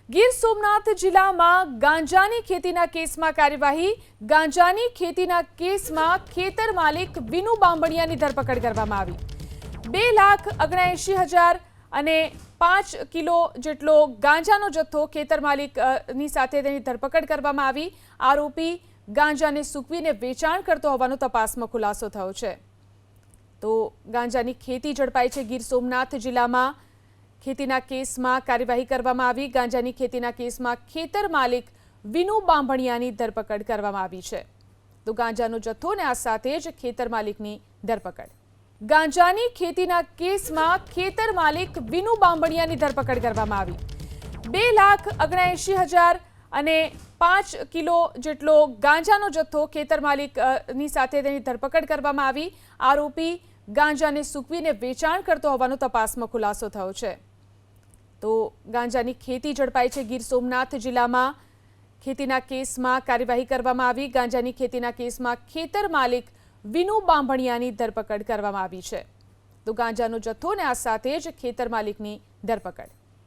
ગીર સોમનાથ જિલ્લામાં ગાંજાની ખેતીના કેસમાં કાર્યવાહી। ગાંજાની ખેતીના કેસમાં ખેતર માલિક વિનુ બાંભણિયાની ધરપકડ કરવામાં આવી। 2,79,000 અને 5 કિલો જેટલો ગાંજાનો જથ્થો ખેતર માલિકની સાથે તેની ધરપકડ કરવામાં આવી। આરોપી ગાંજાને સૂકવીને વેચાણ કરતો હોવાનો તપાસમાં ખુલાસો થયો છે। તો ગાંજાની ખેતી ઝડપાઈ છે। ગીર સોમનાથ જિલ્લામાં ખેતીના કેસમાં કાર્યવાહી કરવામાં આવી। ગાંજાની ખેતીના કેસમાં ખેતર માલિક વિનુ બાંભણિયાની ધરપકડ કરવામાં આવી છે। તો ગાંજાનો જથ્થો અને આ સાથે જ ખેતર માલિકની ધરપકડ। ગાંજાની ખેતીના કેસમાં ખેતર માલિક વિનુ બાંભણિયાની ધરપકડ કરવામાં આવી। 2,79,000 અને 5 કિલો જેટલો ગાંજાનો જથ્થો ખેતર માલિકની સાથે તેની ધરપકડ કરવામાં આવી। આરોપી ગાંજાને સૂકવીને વેચાણ કરતો હોવાનો તપાસમાં ખુલાસો થયો છે। તો ગાંજાની ખેતી ઝડપાઈ છે। ગીર સોમનાથ જિલ્લામાં ખેતીના કેસમાં કાર્યવાહી કરવામાં આવી। ગાંજાની ખેતીના કેસમાં ખેતર માલિક વિનુ બાંભણિયાની ધરપકડ કરવામાં આવી છે। તો ગાંજાનો જથ્થો અને આ સાથે જ ખેતર માલિકની ધરપકડ।